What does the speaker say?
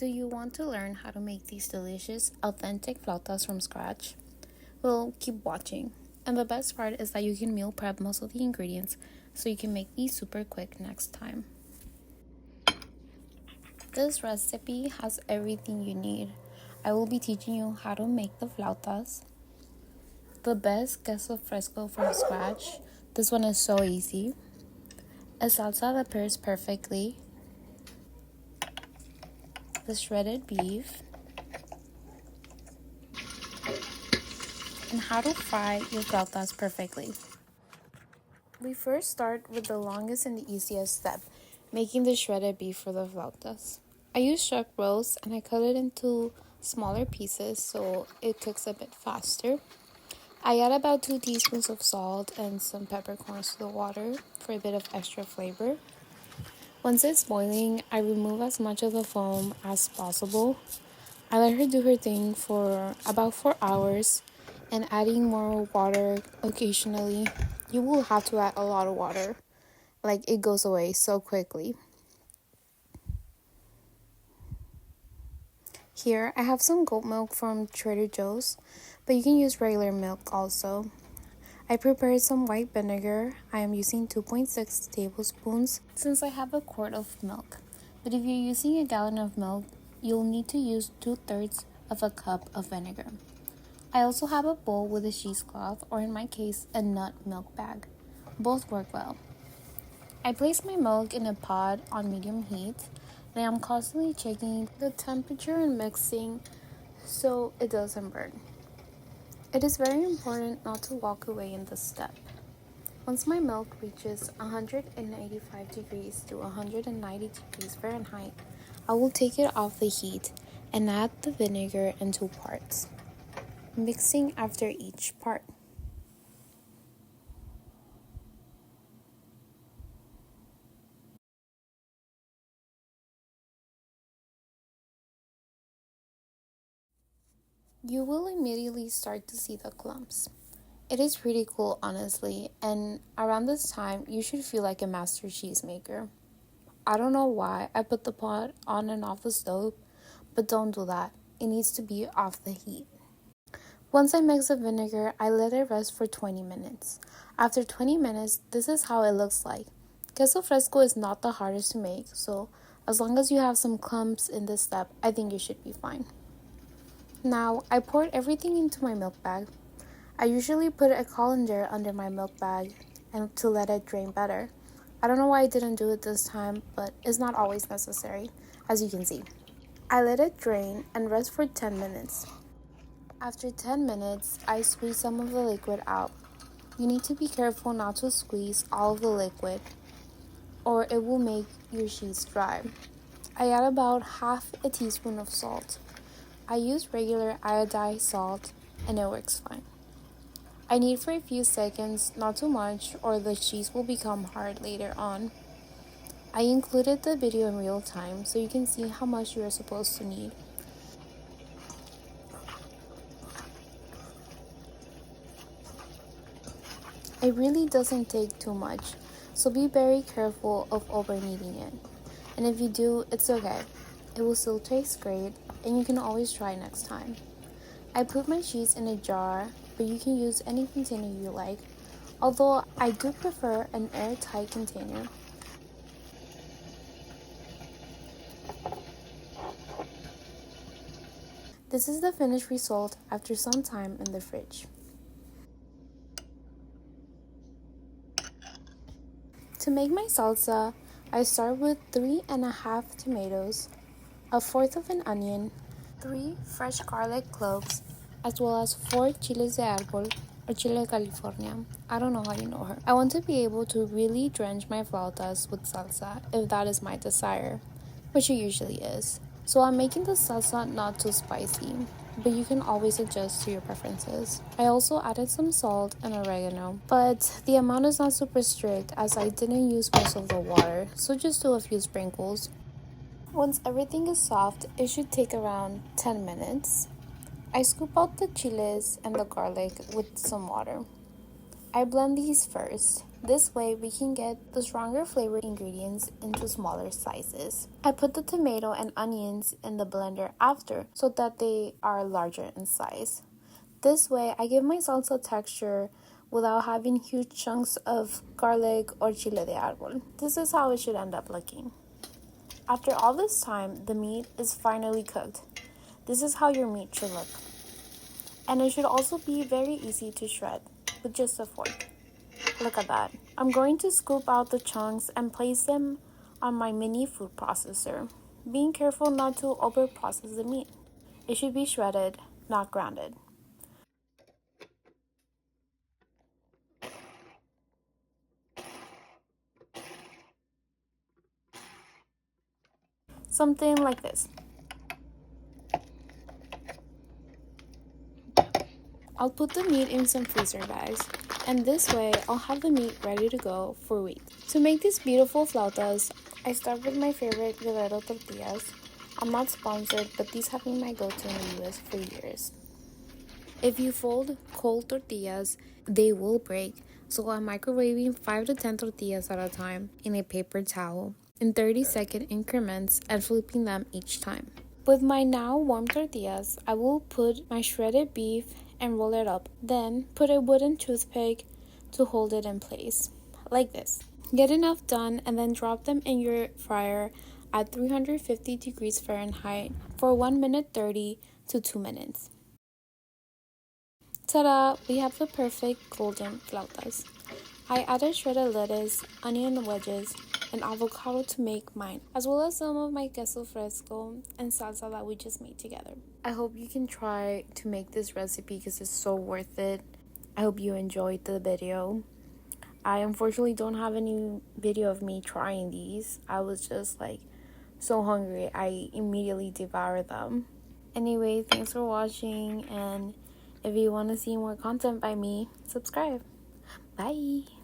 Do you want to learn how to make these delicious, authentic flautas from scratch? Well, keep watching. And the best part is that you can meal prep most of the ingredients so you can make these super quick next time. This recipe has everything you need. I will be teaching you how to make the flautas, the best queso fresco from scratch. This one is so easy. A salsa that pairs perfectly, the shredded beef, and how to fry your flautas perfectly. We first start with the longest and the easiest step, making the shredded beef for the flautas. I use chuck roast and I cut it into smaller pieces so it cooks a bit faster. I add about 2 teaspoons of salt and some peppercorns to the water for a bit of extra flavor. Once it's boiling, I remove as much of the foam as possible. I let her do her thing for about 4 hours and adding more water occasionally. You will have to add a lot of water, like it goes away so quickly. Here I have some goat milk from Trader Joe's, but you can use regular milk also. I prepared some white vinegar. I am using 2.6 tablespoons since I have a quart of milk. But if you're using a gallon of milk, you'll need to use 2/3 of a cup of vinegar. I also have a bowl with a cheesecloth, or in my case, a nut milk bag. Both work well. I place my milk in a pot on medium heat. And I'm constantly checking the temperature and mixing so it doesn't burn. It is very important not to walk away in this step. Once my milk reaches 185 degrees to 190 degrees Fahrenheit, I will take it off the heat and add the vinegar in 2 parts, mixing after each part. You will immediately start to see the clumps. It is pretty cool, honestly, and around this time, you should feel like a master cheesemaker. I don't know why I put the pot on and off the stove, but don't do that. It needs to be off the heat. Once I mix the vinegar, I let it rest for 20 minutes. After 20 minutes, this is how it looks like. Queso fresco is not the hardest to make, so as long as you have some clumps in this step, I think you should be fine. Now, I poured everything into my milk bag. I usually put a colander under my milk bag and to let it drain better. I don't know why I didn't do it this time, but it's not always necessary, as you can see. I let it drain and rest for 10 minutes. After 10 minutes, I squeeze some of the liquid out. You need to be careful not to squeeze all of the liquid, or it will make your cheese dry. I add about half a teaspoon of salt. I use regular iodized salt, and it works fine. I knead for a few seconds, not too much, or the cheese will become hard later on. I included the video in real time so you can see how much you are supposed to knead. It really doesn't take too much, so be very careful of over kneading it. And if you do, it's okay. It will still taste great, and you can always try next time. I put my cheese in a jar, but you can use any container you like, although I do prefer an airtight container. This is the finished result after some time in the fridge. To make my salsa, I start with 3.5 tomatoes, 1/4 of an onion, 3 fresh garlic cloves, as well as 4 chiles de árbol or chile California. I don't know how you know her. I want to be able to really drench my flautas with salsa if that is my desire, which it usually is. So I'm making the salsa not too spicy, but you can always adjust to your preferences. I also added some salt and oregano, but the amount is not super strict as I didn't use most of the water, so just do a few sprinkles. Once everything is soft, it should take around 10 minutes. I scoop out the chiles and the garlic with some water. I blend these first. This way we can get the stronger flavor ingredients into smaller slices. I put the tomato and onions in the blender after so that they are larger in size. This way I give my salsa texture without having huge chunks of garlic or chile de árbol. This is how it should end up looking. After all this time, the meat is finally cooked. This is how your meat should look. And it should also be very easy to shred with just a fork. Look at that. I'm going to scoop out the chunks and place them on my mini food processor, being careful not to over-process the meat. It should be shredded, not grounded. Something like this. I'll put the meat in some freezer bags, and this way I'll have the meat ready to go for weeks. To make these beautiful flautas, I start with my favorite Guerrero tortillas. I'm not sponsored, but these have been my go-to in the US for years. If you fold cold tortillas, they will break, so I'm microwaving 5 to 10 tortillas at a time in a paper towel in 30-second increments and flipping them each time. With my now warm tortillas, I will put my shredded beef and roll it up. Then put a wooden toothpick to hold it in place, like this. Get enough done and then drop them in your fryer at 350 degrees Fahrenheit for 1 minute 30 to 2 minutes. Ta-da! We have the perfect golden flautas. I added shredded lettuce, onion wedges, and avocado to make mine, as well as some of my queso fresco and salsa that we just made together. I hope you can try to make this recipe because it's so worth it. I hope you enjoyed the video. I unfortunately don't have any video of me trying these. I was just so hungry, I immediately devoured them. Anyway, thanks for watching, and if you want to see more content by me, subscribe. Bye!